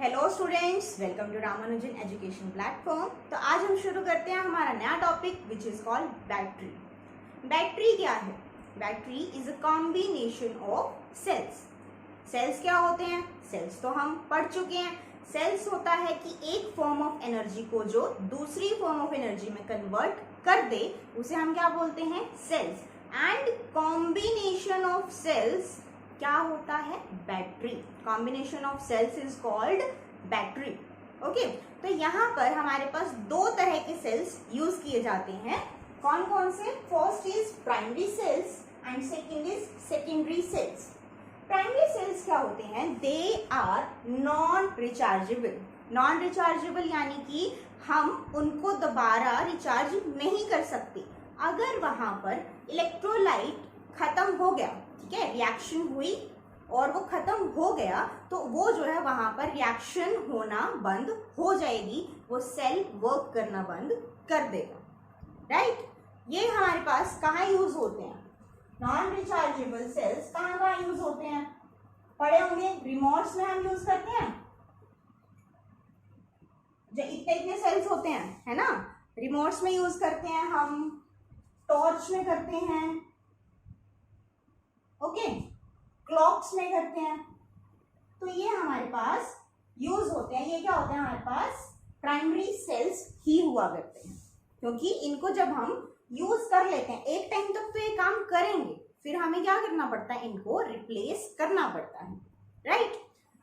Hello students, welcome to Ramanujan education platform. तो आज हम शुरू करते हैं हमारा नया topic which is called battery. Battery क्या है? Battery is a combination of cells. Cells क्या होते हैं? सेल्स तो हम पढ़ चुके हैं। सेल्स होता है कि एक फॉर्म ऑफ एनर्जी को जो दूसरी फॉर्म ऑफ एनर्जी में कन्वर्ट कर दे उसे हम क्या बोलते हैं? Cells. And combination of cells क्या होता है? Battery. Combination of cells is called battery. Okay, तो यहाँ पर हमारे पास दो तरह के सेल्स यूज किए जाते हैं। कौन कौन से? First is primary cells and second is secondary cells. Primary cells क्या होते हैं? They are non rechargeable. Non rechargeable यानी कि हम उनको दोबारा रिचार्ज नहीं कर सकते। अगर वहां पर इलेक्ट्रोलाइट खत्म हो गया, ठीक है, रिएक्शन हुई और वो खत्म हो गया, तो वो जो है वहां पर रिएक्शन होना बंद हो जाएगी, वो सेल वर्क करना बंद कर देगा। राइट? ये हमारे पास कहाँ यूज होते हैं? नॉन रिचार्जेबल सेल्स कहाँ यूज होते हैं? पढ़े होंगे, रिमोट्स में हम यूज करते हैं। जो इतने इतने सेल्स होते हैं, है ना, रिमोट्स में यूज करते हैं हम, टॉर्च में करते हैं, ओके, क्लॉक्स में करते हैं। तो ये हमारे पास यूज होते हैं। ये क्या होते हैं? हमारे पास प्राइमरी सेल्स ही हुआ करते हैं, क्योंकि इनको जब हम यूज कर लेते हैं एक टाइम तक तो ये काम करेंगे, फिर हमें क्या करना पड़ता है? इनको रिप्लेस करना पड़ता है। राइट?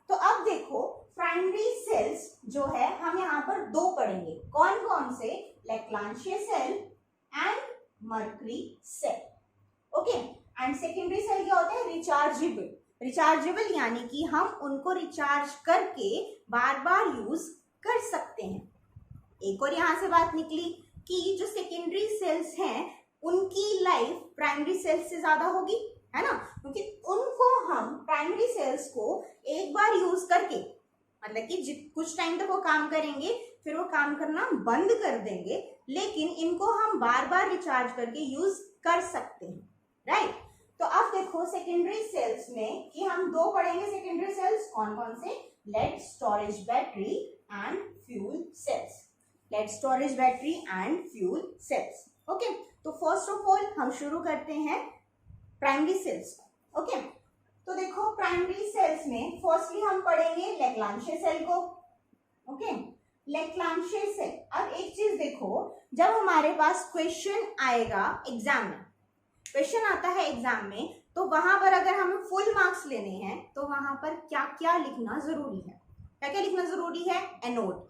तो अब देखो, प्राइमरी सेल्स जो है हम यहाँ पर दो पढ़ेंगे। कौन कौन से? Leclanche cell and mercury cell. Okay, and secondary cell क्या होते हैं? रिचार्जेबल। रिचार्जेबल यानी कि हम उनको रिचार्ज करके बार बार यूज कर सकते हैं। एक और यहां से बात निकली कि जो सेकेंडरी सेल्स हैं उनकी लाइफ प्राइमरी सेल्स से ज्यादा होगी, है ना, क्योंकि उनको हम प्राइमरी सेल्स को एक बार यूज करके, मतलब कि कुछ टाइम तक वो काम करेंगे, फिर वो काम करना बंद कर देंगे, लेकिन इनको हम बार बार रिचार्ज करके यूज कर सकते हैं। राइट? तो अब देखो सेकेंडरी सेल्स में कि हम दो पढ़ेंगे सेकेंडरी सेल्स। कौन कौन से? Lead storage battery and fuel cells. Lead storage battery and fuel cells. Okay, तो फर्स्ट ऑफ ऑल हम शुरू करते हैं प्राइमरी सेल्स। ओके, तो देखो प्राइमरी सेल्स में फर्स्टली हम पढ़ेंगे लैक्लांशिया सेल को। Okay, Leclanche cell. अब एक चीज देखो, जब हमारे पास क्वेश्चन आएगा एग्जाम में, क्वेश्चन आता है एग्जाम में, तो वहां पर अगर हमें फुल मार्क्स लेने हैं तो वहां पर क्या क्या लिखना जरूरी है? क्या क्या लिखना जरूरी है? एनोड।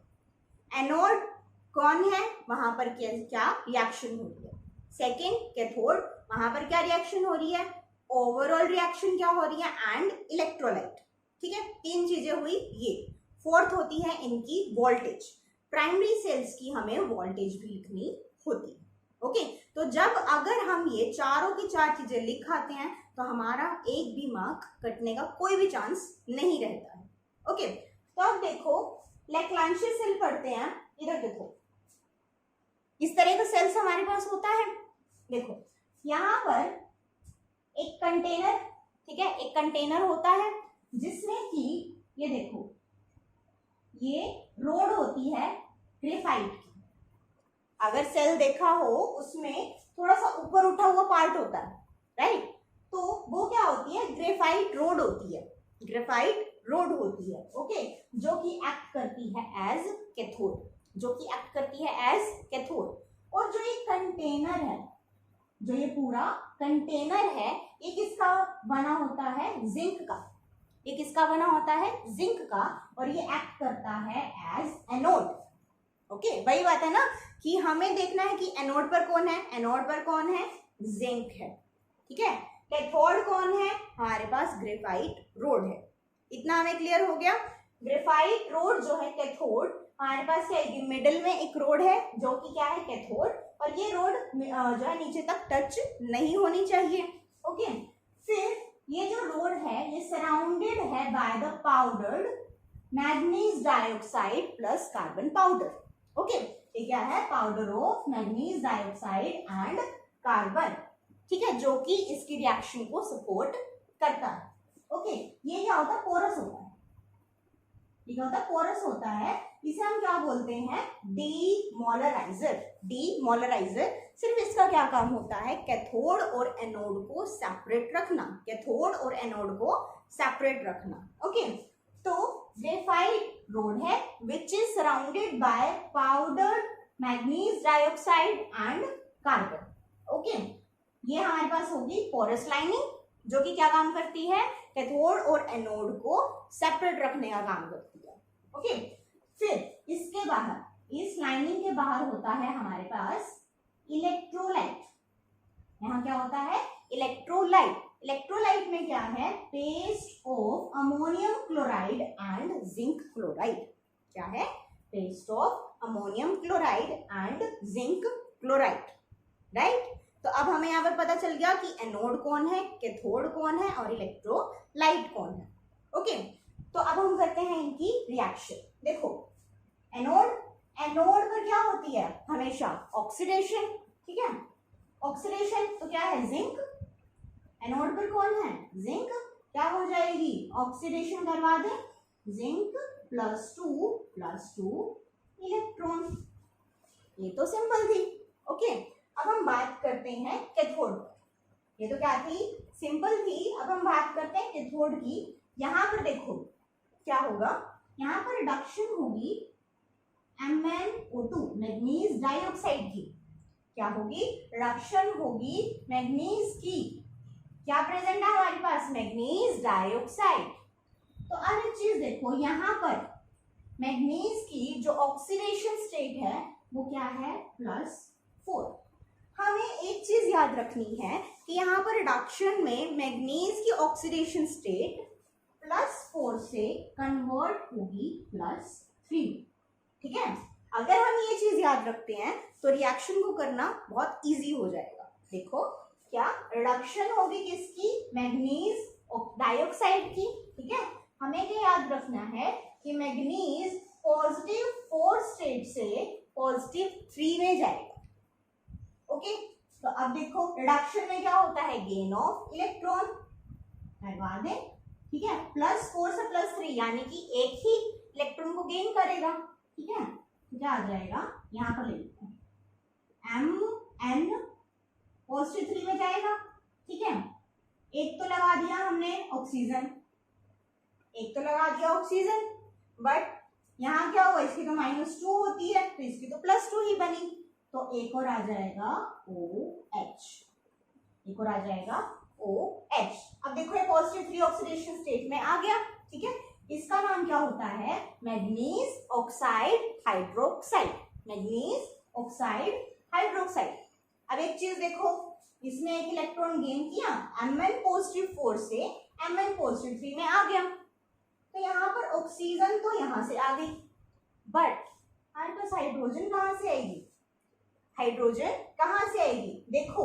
एनोड कौन है? वहां पर क्या रिएक्शन हो रही है? सेकेंड, कैथोड, वहां पर क्या रिएक्शन हो रही है? ओवरऑल रिएक्शन क्या हो रही है? And electrolyte. ठीक है, तीन चीजें हुई ये। फोर्थ होती है इनकी वोल्टेज। प्राइमरी सेल्स की हमें वोल्टेज भी लिखनी होती है। ओके, तो जब अगर हम ये चारों की चार चीजें लिख आते हैं तो हमारा एक भी मार्क कटने का कोई भी चांस नहीं रहता है। ओके, तो अब देखो लैक्लांशिया सेल पढ़ते हैं। इधर देखो, इस तरह का सेल्स हमारे पास होता है। देखो यहाँ पर एक कंटेनर, ठीक है, एक कंटेनर होता है जिसमें कि ये देखो ये रोड होती है ग्रेफाइट की। अगर सेल देखा हो उसमें थोड़ा सा ऊपर उठा हुआ पार्ट होता है, राइट? तो वो क्या होती है? ग्रेफाइट रोड होती है। ग्रेफाइट रोड होती है, ओके, जो कि एक्ट करती है एज कैथोड। जो कि एक्ट करती है एज कैथोड। और जो ये कंटेनर है, जो ये पूरा कंटेनर है, ये किसका बना होता है? जिंक का। ये किसका बना होता है? जिंक का। और ये एक्ट करता है एज एनोड। ओके, वही बात है ना कि हमें देखना है कि एनोड पर कौन है? एनोड पर कौन है? जिंक है। ठीक है, कैथोड कौन है? हमारे पास ग्रेफाइट रोड है। इतना हमें क्लियर हो गया। ग्रेफाइट रोड जो है कैथोड, हमारे पास क्या है? मिडिल में एक रोड है जो कि क्या है? कैथोड। और ये रोड जो है नीचे तक टच नहीं होनी चाहिए। ओके, फिर ये जो रोड है ये सराउंडेड है by the powdered manganese dioxide plus carbon powder. Okay, ये क्या है? Powder of manganese dioxide and carbon. ठीक है, जो कि इसकी रिएक्शन को सपोर्ट करता है। ओके, ये क्या होता है? पोरस होता है। ये क्या होता है, पोरस होता है, इसे हम क्या बोलते हैं, डीमोलराइजर। डीमोलराइजर सिर्फ इसका क्या काम होता है, कैथोड और एनोड को सेपरेट रखना, कैथोड और एनोड को सेपरेट रखना। ओके, तो ग्रेफाइट रोड है which is surrounded by powdered manganese dioxide and carbon. Okay, ये हमारे पास होगी पोरस लाइनिंग जो कि क्या काम करती है, कैथोड और एनोड को सेपरेट रखने का काम करती है। ओके, फिर इसके बाहर, इस लाइनिंग के बाहर होता है हमारे पास इलेक्ट्रोलाइट। यहाँ क्या होता है, इलेक्ट्रोलाइट। इलेक्ट्रोलाइट में क्या है, paste of ammonium chloride and zinc chloride. क्या है, paste of ammonium chloride and zinc chloride, right. तो अब हमें यहाँ पर पता चल गया कि एनोड कौन है, कैथोड कौन है और इलेक्ट्रोलाइट कौन है। ओके, तो अब हम करते हैं इनकी रिएक्शन। देखो, एनोड पर क्या होती है हमेशा, ऑक्सीडेशन, ठीक है, ऑक्सीडेशन। तो क्या है, जिंक। एनोड पर कौन है, जिंक, क्या हो जाएगी, ऑक्सीडेशन करवा दे, जिंक +2 इलेक्ट्रॉन। ये तो सिंपल थी। ओके, अब हम बात करते हैं कैथोड पर। ये तो क्या थी, सिंपल थी। अब हम बात करते हैं कैथोड की। यहाँ पर देखो क्या होगा, यहाँ पर रिडक्शन होगी MnO2, मैग्नीज डाइऑक्साइड की। क्या होगी, रिडक्शन होगी मैग्नीज की। क्या प्रेजेंट है हमारे पास, मैग्नीज डाइऑक्साइड। तो अब एक चीज देखो, यहाँ पर मैग्नीज की जो ऑक्सीडेशन स्टेट है वो क्या है, +4। हमें एक चीज याद रखनी है कि यहाँ पर रिडक्शन में मैग्नीज की ऑक्सीडेशन स्टेट +4 से कन्वर्ट होगी +3, ठीक है। अगर हम ये चीज याद रखते हैं तो रिएक्शन को करना बहुत इजी हो जाएगा। देखो, क्या रिडक्शन होगी किसकी, मैग्नीज डाइऑक्साइड की, ठीक है। हमें क्या याद रखना है कि मैग्नीज +4 स्टेट से +3 में जाएगा। ओके, तो अब देखो रिडक्शन में क्या होता है, गेन ऑफ इलेक्ट्रॉन, करवा दें, ठीक है, +4 से +3 यानी कि एक ही इलेक्ट्रॉन को गेन करेगा, ठीक है। क्या आ जाएगा, यहाँ पर ले लेते हैं, Mn +3 में जाएगा, ठीक है। एक तो लगा दिया हमने ऑक्सीजन, बट यहाँ क्या हुआ, इसकी तो -2 होती है तो इसकी तो +2 ही बनी, तो एक और आ जाएगा OH, एक और आ जाएगा OH। अब देखो ये +3 ऑक्सीडेशन स्टेट में आ गया, ठीक है। इसका नाम क्या होता है, manganese oxide hydroxide, manganese oxide hydroxide. अब एक चीज देखो, इसने एक इलेक्ट्रॉन गेन किया, Mn+4 से Mn+3 में आ गया, तो यहाँ पर ऑक्सीजन तो यहाँ से आ गई, बट हमारे पास हाइड्रोजन कहाँ से आएगी, हाइड्रोजन कहाँ से आएगी, देखो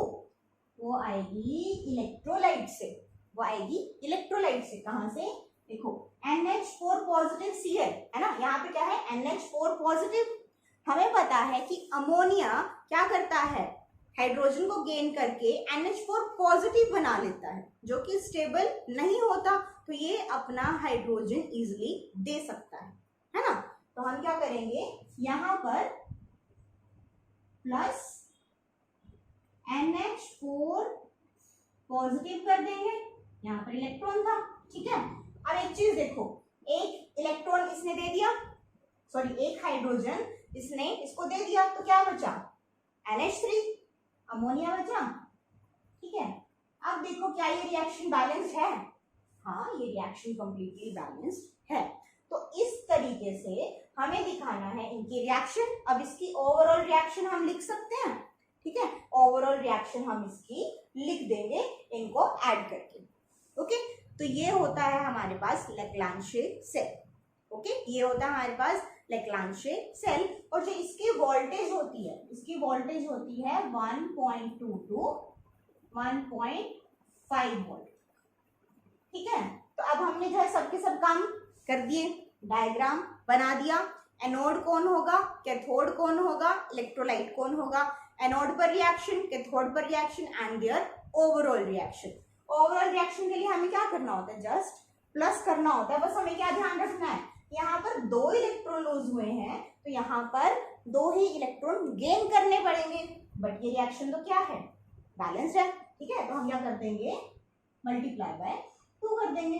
वो आएगी इलेक्ट्रोलाइट से, वो आएगी इलेक्ट्रोलाइट से। कहाँ से, देखो NH4 पॉजिटिव Cl है ना, यहाँ पे क्या है NH4 पॉजिटिव। हमें पता है कि अमोनिया क्या करता है, हाइड्रोजन को गेन करके NH4 पॉजिटिव बना लेता है जो कि स्टेबल नहीं होता, तो ये अपना हाइड्रोजन इजिली दे सकता है ना। तो हम क्या करेंगे, यहाँ पर प्लस NH4 पॉजिटिव कर देंगे, यहाँ पर इलेक्ट्रॉन था, ठीक है। अब एक चीज देखो, एक इलेक्ट्रॉन इसने दे दिया, सॉरी एक हाइड्रोजन इसने इसको दे दिया, तो क्या बचा, NH3, अमोनिया बचा, ठीक है। अब देखो क्या ये रिएक्शन बैलेंस्ड है, हाँ ये रिएक्शन कंप्लीटली बैलेंस्ड है। तो इस तरीके से हमें दिखाना है इनकी रिएक्शन। अब इसकी ओवरऑल रिएक्शन हम लिख सकते हैं, ठीक है, ओवरऑल रिएक्शन हम इसकी लिख देंगे इनको ऐड करके। ओके, तो ये होता है हमारे पास लेग्रांजे सेल। ओके, ये होता है हमारे पास लेग्रांजे सेल, और जो इसकी वोल्टेज होती है, इसकी वोल्टेज होती है 1.2 to 1.5 वोल्ट, ठीक है। तो अब हमने जो है सबके सब काम कर दिए, डायग्राम बना दिया, एनोड कौन होगा, कैथोड कौन होगा, इलेक्ट्रोलाइट कौन होगा, एनोड पर रिएक्शन, कैथोड पर reaction and their overall reaction. Overall reaction के लिए हमें क्या करना होता है, जस्ट प्लस करना होता है, बस हमें क्या ध्यान रखना है, यहाँ पर दो इलेक्ट्रॉन लूज हुए हैं तो यहाँ पर दो ही इलेक्ट्रॉन गेन करने पड़ेंगे, बट ये रिएक्शन तो क्या है, बैलेंस है, ठीक है। तो हम क्या कर देंगे, मल्टीप्लाई बाय 2 कर देंगे।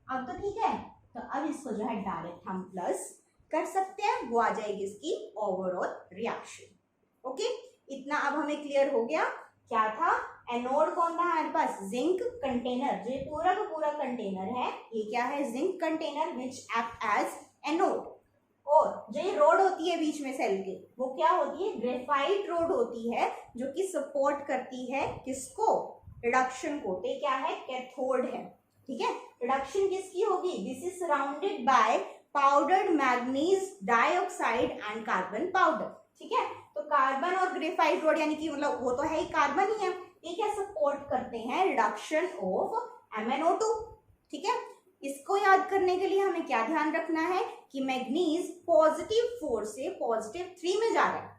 अब तो ठीक है, तो अब इसको जो है डायरेक्ट हम प्लस कर सकते हैं, वो आ जाएगी इसकी ओवरऑल रिएक्शन। ओके, इतना अब हमें क्लियर हो गया। क्या था, एनोड कौन था हमारे पास, जिंक कंटेनर, जो पूरा का पूरा कंटेनर है ये क्या है, zinc container which act as anode. और जो ये रोड होती है बीच में सेल के, वो क्या होती है, ग्रेफाइट रोड होती है, जो कि सपोर्ट करती है किसको, रिडक्शन को। तो क्या है, कैथोड है, ठीक है। रिडक्शन किसकी होगी, this is surrounded by powdered manganese dioxide and carbon powder, ठीक है। तो कार्बन और ग्रेफाइट रोड यानी कि मतलब वो तो है ही, कार्बन ही है, ये क्या सपोर्ट करते हैं रिडक्शन ऑफ MnO2, ठीक है। इसको याद करने के लिए हमें क्या ध्यान रखना है कि मैग्नीज पॉजिटिव 4 से पॉजिटिव 3 में जा रहा है,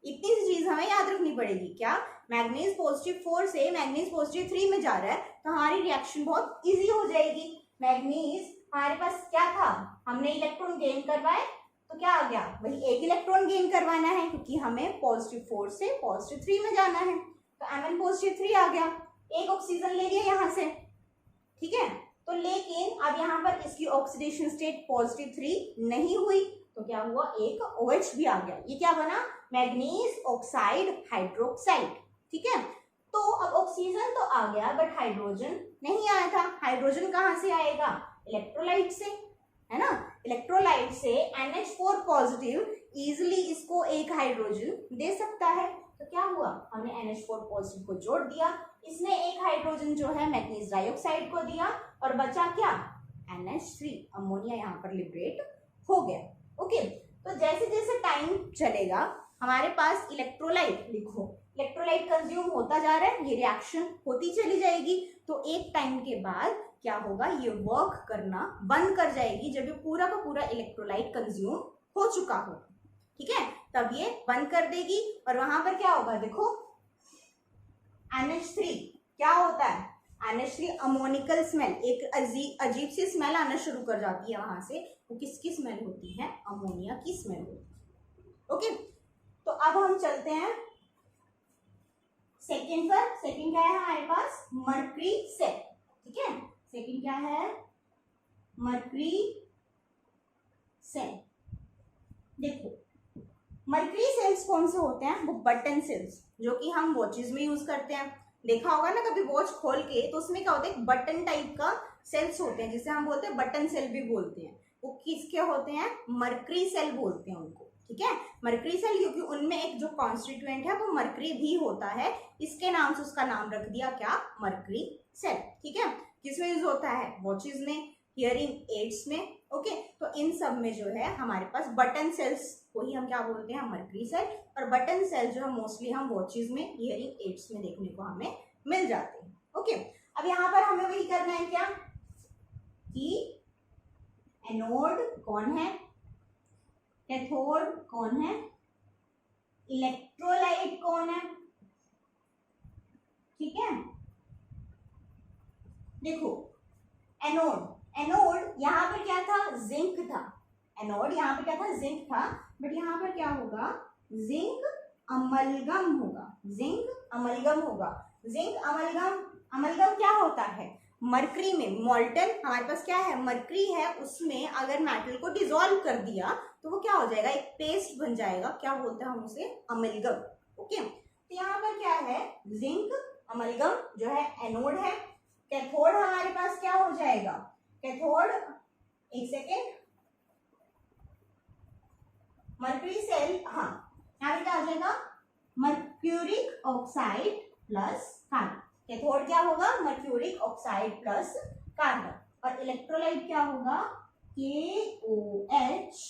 इतनी सी चीज हमें याद रखनी पड़ेगी। क्या, मैग्नीज पॉजिटिव 4 से मैग्नीज पॉजिटिव 3 में जा रहा है, तो हमारी रिएक्शन बहुत इजी हो जाएगी। मैग्नीज हमारे पास क्या था, हमने इलेक्ट्रॉन गेन करवाए, तो क्या आ गया, वही एक इलेक्ट्रॉन गेन करवाना है, क्योंकि हमें पॉजिटिव 4 से पॉजिटिव 3 में जाना है। तो Mn पॉजिटिव 3 आ गया, एक ऑक्सीजन ले लिया यहाँ से, ठीक है। तो लेकिन अब यहाँ पर इसकी ऑक्सीडेशन स्टेट पॉजिटिव 3 नहीं हुई, तो क्या हुआ, एक OH भी आ गया। ये क्या बना, मैग्नीज ऑक्साइड हाइड्रोक्साइड, ठीक है। तो अब ऑक्सीजन तो आ गया, बट हाइड्रोजन नहीं आया था। हाइड्रोजन कहाँ से आएगा, इलेक्ट्रोलाइट से, है ना। इलेक्ट्रोलाइट से NH4 पॉजिटिव इजिली इसको एक हाइड्रोजन दे सकता है। तो क्या हुआ, हमने NH4 पॉजिटिव को जोड़ दिया, इसने एक हाइड्रोजन जो है मैग्नीज डाइऑक्साइड को दिया, और बचा क्या, NH3, अमोनिया यहाँ पर लिबरेट हो गया। ओके, तो जैसे जैसे टाइम चलेगा हमारे पास इलेक्ट्रोलाइट, लिखो इलेक्ट्रोलाइट कंज्यूम होता जा रहा है, ये रिएक्शन होती चली जाएगी। तो एक टाइम के बाद क्या होगा, ये वर्क करना बंद कर जाएगी, जब ये पूरा का पूरा इलेक्ट्रोलाइट कंज्यूम हो चुका हो, ठीक है, तब ये बंद कर देगी। और वहां पर क्या होगा, देखो NH3 क्या होता है, NH3 अमोनिकल स्मेल, एक अजीब सी स्मेल आना शुरू कर जाती है वहां से। वो किसकी स्मेल होती है, अमोनिया की स्मेल होती है। ओके, तो अब हम चलते हैं सेकंड पर। सेकंड क्या है हमारे पास, मर्क्यूरी सेल, ठीक है। सेकंड क्या है, मर्क्यूरी सेल। देखो मर्क्यूरी सेल्स कौन से होते हैं, वो बटन सेल्स, जो कि हम वॉचेस में यूज करते हैं। देखा होगा ना कभी वॉच खोल के, तो उसमें क्या होता है, बटन टाइप का सेल्स होते हैं, जिसे हम बोलते हैं बटन सेल भी बोलते हैं। वो किसके होते हैं, मर्क्यूरी सेल बोलते हैं उनको, ठीक है। मर्क्यूरी सेल, क्योंकि उनमें एक जो कॉन्स्टिट्यूएंट है वो मर्क्यूरी भी होता है, इसके नाम से उसका नाम रख दिया क्या, मर्क्यूरी सेल, ठीक है। किसमें यूज होता है, वॉचेस में, हियरिंग एड्स में। ओके, तो इन सब में जो है हमारे पास बटन सेल्स को ही हम क्या बोलते हैं, मर्क्यूरी सेल। और बटन सेल जो है मोस्टली हम वॉचेस में, हियरिंग एड्स में देखने को हमें मिल जाते हैं। ओके, अब यहाँ पर हमें वही करना है क्या, कि एनोड कौन है, कैथोड कौन है, इलेक्ट्रोलाइट कौन है, ठीक है। देखो एनोड, एनोड यहाँ पर क्या था, जिंक था। एनोड यहाँ पर क्या था, जिंक था, बट यहाँ पर क्या होगा, जिंक अमलगम होगा, जिंक अमलगम होगा। जिंक अमलगम, अमलगम क्या होता है, मरकरी में मॉल्टन, हमारे पास क्या है, मरकरी है, उसमें अगर मेटल को डिसॉल्व कर दिया तो वो क्या हो जाएगा, एक पेस्ट बन जाएगा, क्या बोलते हैं हम उसे, अमलगम। ओके, तो यहाँ पर क्या है, जिंक अमलगम जो है एनोड है। कैथोड हमारे पास क्या हो जाएगा, कैथोड, एक सेकेंड, मर्क्यूरी सेल, हाँ यहाँ पे क्या हो जाएगा, mercuric oxide plus carbon. Cathode क्या होगा, मर्क्यूरिक ऑक्साइड प्लस कार्बन। और इलेक्ट्रोलाइट क्या होगा, KOH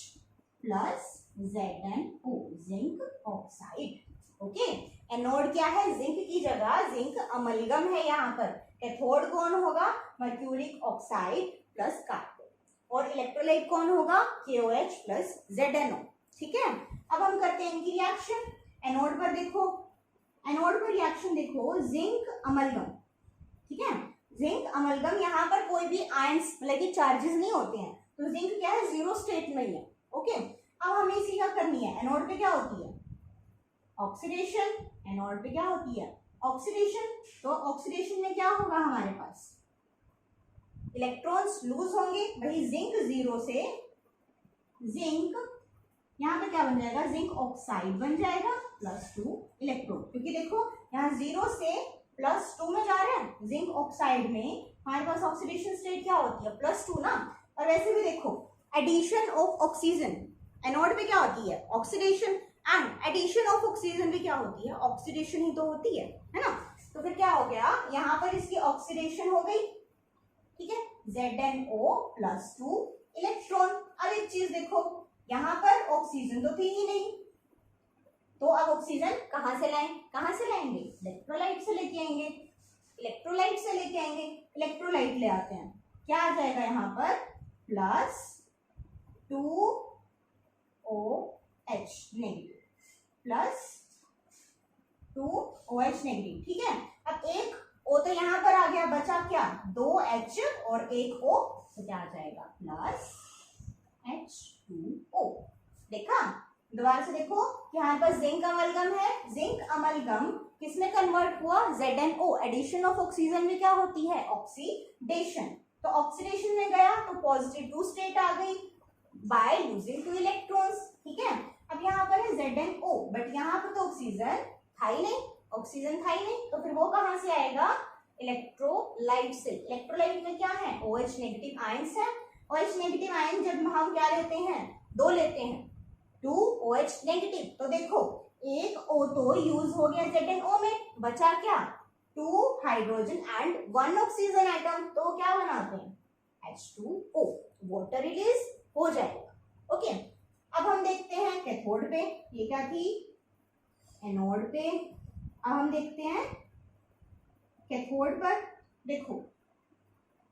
plus ZnO, zinc oxide. Okay, anode क्या है, जिंक की जगह जिंक अमलगम है यहाँ पर। कैथोड कौन होगा, मर्क्यूरिक ऑक्साइड प्लस कार्बन। और इलेक्ट्रोलाइट कौन होगा, KOH प्लस ZnO, ठीक है। अब हम करते हैं इनकी रिएक्शन। एनोड पर देखो, एनोड पर रिएक्शन देखो, जिंक अमलगम, ठीक है। जिंक अमलगम, यहाँ पर कोई भी आयंस मतलब कि चार्जेस नहीं होते हैं, तो जिंक क्या है, जीरो स्टेट में ही है। ओके, अब हमें इसी क्या करनी है, एनोड पे क्या होती है ऑक्सीडेशन, एनोड पे क्या होती है ऑक्सीडेशन। तो ऑक्सीडेशन में क्या होगा हमारे पास, इलेक्ट्रॉन्स लूज होंगे। वही जिंक जीरो से, जिंक यहाँ पे क्या बन जाएगा, जिंक ऑक्साइड बन जाएगा +2 इलेक्ट्रॉन, क्योंकि देखो यहाँ जीरो से +2 में जा रहे हैं, जिंक ऑक्साइड में हमारे पास ऑक्सीडेशन स्टेट क्या होती है +2 ना। और वैसे भी देखो एडिशन ऑफ ऑक्सीजन, एनोड पे क्या होती है oxidation, and addition of oxygen भी क्या होती है ऑक्सीडेशन ही तो होती है ना। तो फिर क्या हो गया, यहाँ पर इसकी ऑक्सीडेशन हो गई, ठीक है, ZnO+2 इलेक्ट्रॉन। अब एक चीज देखो, यहाँ पर ऑक्सीजन तो थी ही नहीं, तो अब ऑक्सीजन कहाँ से लाएं, कहाँ से लाएंगे, इलेक्ट्रोलाइट से लेके आएंगे, इलेक्ट्रोलाइट से लेके आएंगे, इलेक्ट्रोलाइट ले आते हैं, क्या आ जाएगा यहाँ पर +2OH नेगेटिव, +2OH नेगेटिव, ठीक है। अब एक O तो यहाँ पर आ गया, बचा क्या 2H और एक O, तो क्या आ जाएगा +H2O। देखा, दोबारा से देखो कि हमारे पास जिंक अमलगम है, जिंक अमलगम किसमें कन्वर्ट हुआ, ZnO, एडिशन ऑफ ऑक्सीजन में क्या होती है ऑक्सीडेशन। तो ऑक्सीडेशन में गया तो +2 स्टेट आ गई बाय लूजिंग 2 इलेक्ट्रॉन्स, ठीक है। अब यहाँ पर है ZnO, बट यहाँ पर तो ऑक्सीजन था ही नहीं, ऑक्सीजन था ही नहीं, तो फिर वो कहाँ से आएगा, इलेक्ट्रोलाइट से। इलेक्ट्रोलाइट में क्या है OH नेगेटिव आयंस है, OH नेगेटिव आयन जब हम क्या लेते हैं, 2 लेते हैं, 2OH नेगेटिव। तो देखो एक O तो यूज हो गया ZnO में, बचा क्या 2 हाइड्रोजन एंड 1 ऑक्सीजन एटम, तो क्या बनाते हैं H2O, वाटर रिलीज हो जाएगा। ओके, अब हम देखते हैं कैथोड पे, ये क्या थी एनोड पे। अब हम देखते हैं कैथोड पर, देखो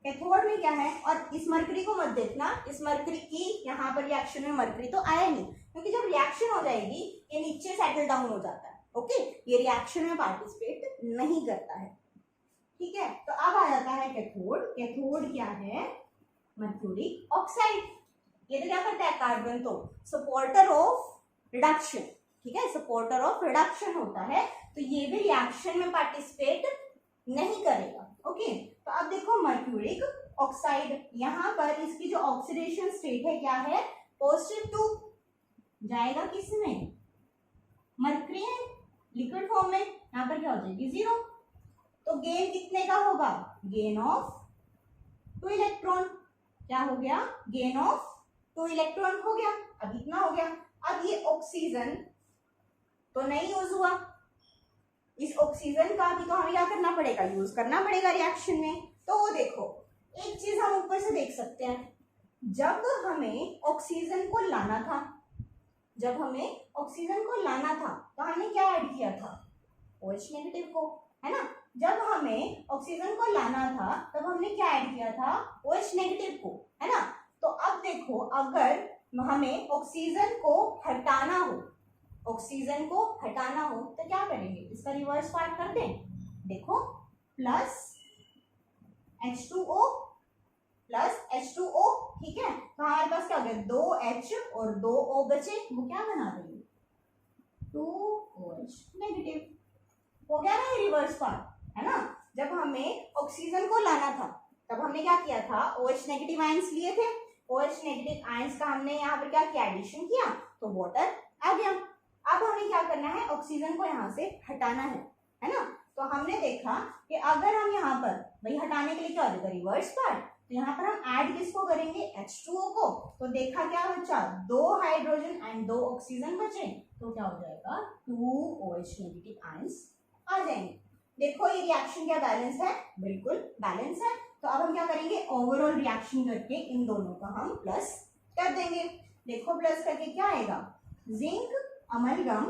कैथोड में क्या है, और इस मरकरी को मत देखना, इस मरकरी की यहाँ पर रिएक्शन में मरकरी तो आया नहीं, क्योंकि जब रिएक्शन हो जाएगी ये नीचे सेटल डाउन हो जाता है। ओके, ये रिएक्शन में पार्टिसिपेट नहीं करता है, ठीक है। तो अब आ जाता है कैथोड। कैथोड क्या है, मर्क्यूरिक ऑक्साइड। ये तो क्या करता है कार्बन, तो सपोर्टर ऑफ रिडक्शन, ठीक है, सपोर्टर ऑफ रिडक्शन होता है, तो ये भी रिएक्शन में पार्टिसिपेट नहीं करेगा। ओके, तो अब देखो मर्क्यूरिक ऑक्साइड, यहाँ पर इसकी जो ऑक्सीडेशन स्टेट है क्या है +2, जाएगा किसमें मर्क्यूरी है लिक्विड फॉर्म में, यहाँ पर क्या हो जाएगी 0। तो गेन कितने का होगा, गेन ऑफ 2 इलेक्ट्रॉन, क्या हो गया गेन ऑफ 2 इलेक्ट्रॉन हो गया। अब इतना हो गया, अब ये ऑक्सीजन तो नहीं यूज हुआ, इस ऑक्सीजन का भी तो हमें क्या करना पड़ेगा, यूज करना पड़ेगा रिएक्शन में। तो वो देखो एक चीज हम ऊपर से देख सकते हैं, जब हमें ऑक्सीजन को लाना था, जब हमें ऑक्सीजन को लाना था तो हमने क्या ऐड किया था OH नेगेटिव को, है ना। जब हमें ऑक्सीजन को लाना था तब हमने क्या ऐड किया था OH नेगेटिव को, है ना। तो अब देखो अगर हमें ऑक्सीजन को हटाना हो, ऑक्सीजन को हटाना हो तो क्या करेंगे, इसका रिवर्स पार्ट कर दें, देखो +H2O, ठीक है। तो हमारे पास क्या हो गया 2H और 2O बचे, वो क्या बना देंगे 2OH नेगेटिव, हो गया ना रिवर्स पार्ट, है ना। जब हमें ऑक्सीजन को लाना था तब हमने क्या किया था OH नेगेटिव आयंस लिए थे, OH नेगेटिव आयंस का हमने यहाँ पर क्या किया एडिशन किया तो वाटर आ गया। अब हमें क्या करना है, ऑक्सीजन को यहाँ से हटाना है ना। तो हमने देखा कि अगर हम यहाँ पर भाई हटाने के लिए क्या हो जाएगा रिवर्स पार्ट, तो यहाँ पर हम ऐड किसको करेंगे H2O को, तो देखा क्या बचा 2 हाइड्रोजन एंड 2 ऑक्सीजन बचे, तो क्या हो जाएगा 2OH नेगेटिव आयंस आ जाएंगे। देखो ये रिएक्शन क्या बैलेंस है, बिल्कुल बैलेंस है। तो अब हम क्या करेंगे ओवरऑल रिएक्शन करके इन दोनों का हम प्लस कर देंगे। देखो प्लस करके क्या आएगा, zinc amalgam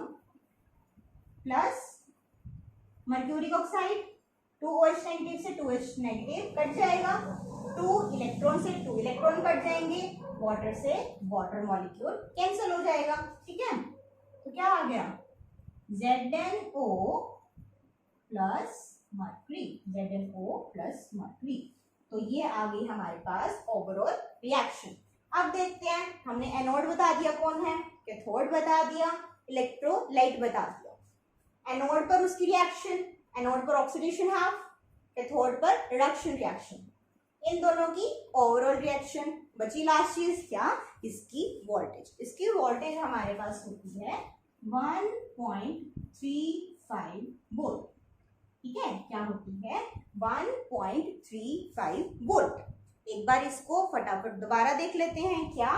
plus mercuric oxide, 2OH negative से 2H नेगेटिव कट जाएगा, 2 इलेक्ट्रॉन से 2 इलेक्ट्रॉन कट जाएंगे, वाटर से वाटर मॉलिक्यूल कैंसिल हो जाएगा, ठीक है। तो क्या आ गया ZnO plus mercury, ZnO plus mercury. तो ये आ गई हमारे पास ओवरऑल रिएक्शन। अब देखते हैं, हमने एनोड बता दिया कौन है, कैथोड बता दिया, इलेक्ट्रोलाइट बता दिया। एनोड पर उसकी रिएक्शन, एनोड पर ऑक्सीडेशन हाफ, कैथोड पर रिडक्शन रिएक्शन, इन दोनों की ओवरऑल रिएक्शन। बची लास्ट चीज क्या, इसकी वोल्टेज। इसकी वोल्टेज हमारे पास होती है 1.35 वोल्ट। ठीक है, क्या होती है 1.35 वोल्ट। एक बार इसको फटाफट दोबारा देख लेते हैं। क्या,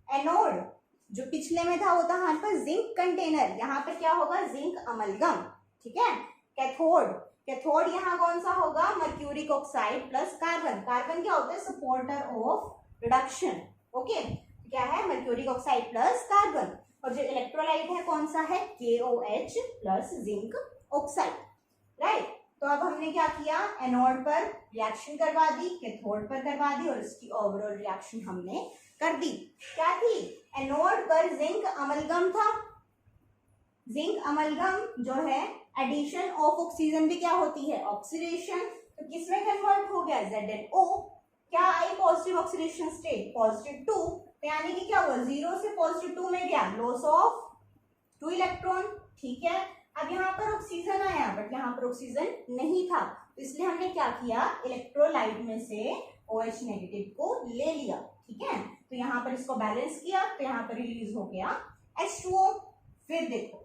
एनोड जो पिछले में था वो था हमारे पास जिंक कंटेनर, यहाँ पे क्या होगा जिंक अमलगम। ठीक है, कैथोड, कैथोड यहाँ कौन सा होगा, mercuric oxide plus carbon. Carbon क्या होता है, सपोर्टर ऑफ रिडक्शन। ओके, क्या है, मर्क्यूरिक ऑक्साइड प्लस कार्बन। और जो इलेक्ट्रोलाइट है कौन सा है, KOH plus zinc oxide. Right, तो अब हमने क्या किया, एनोड पर रिएक्शन करवा दी, कैथोड पर करवा दी, और इसकी ओवरऑल रिएक्शन हमने कर दी। क्या थी, एनोड पर जिंक अमलगम था। जिंक अमलगम जो है एडिशन ऑफ ऑक्सीजन भी क्या होती है, ऑक्सीडेशन। तो किसमें कन्वर्ट हो गया, ZnO। क्या आई पॉजिटिव ऑक्सीडेशन स्टेट, +2, तो यानी कि क्या हुआ, 0 से +2 में गया, लॉस ऑफ 2 इलेक्ट्रॉन। ठीक है, अब यहाँ पर ऑक्सीजन आया, बट यहाँ पर ऑक्सीजन नहीं था, तो इसलिए हमने क्या किया, इलेक्ट्रोलाइट में से OH नेगेटिव को ले लिया। ठीक है, तो यहाँ पर इसको बैलेंस किया, तो यहाँ पर रिलीज हो गया H2O। फिर देखो,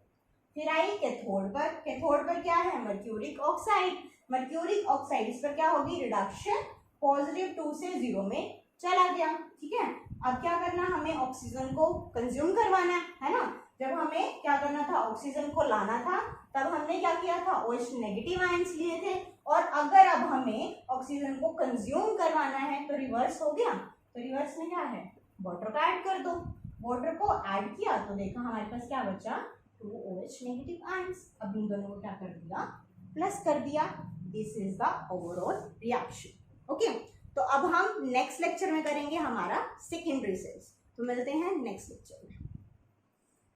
फिर आई कैथोड पर। कैथोड पर क्या है, मर्क्यूरिक ऑक्साइड। मर्क्यूरिक ऑक्साइड, इस पर क्या होगी, रिडक्शन, +2 से 0 में चला गया। ठीक है, अब क्या करना, हमें ऑक्सीजन को कंज्यूम करवाना है ना। जब हमें क्या करना था, ऑक्सीजन को लाना था, तब हमने क्या किया था, OH नेगेटिव आयंस लिए थे। और अगर अब हमें ऑक्सीजन को कंज्यूम करवाना है तो रिवर्स हो गया। तो रिवर्स में क्या है, वाटर को ऐड कर दो। वाटर को ऐड किया तो देखा हमारे पास क्या बचा, 2 OH नेगेटिव आयंस। अब इन दोनों को क्या कर दिया, प्लस कर दिया। This is the overall reaction. Okay, तो अब हम नेक्स्ट लेक्चर में करेंगे हमारा सेकेंडरी सेल्स। तो मिलते हैं नेक्स्ट लेक्चर में।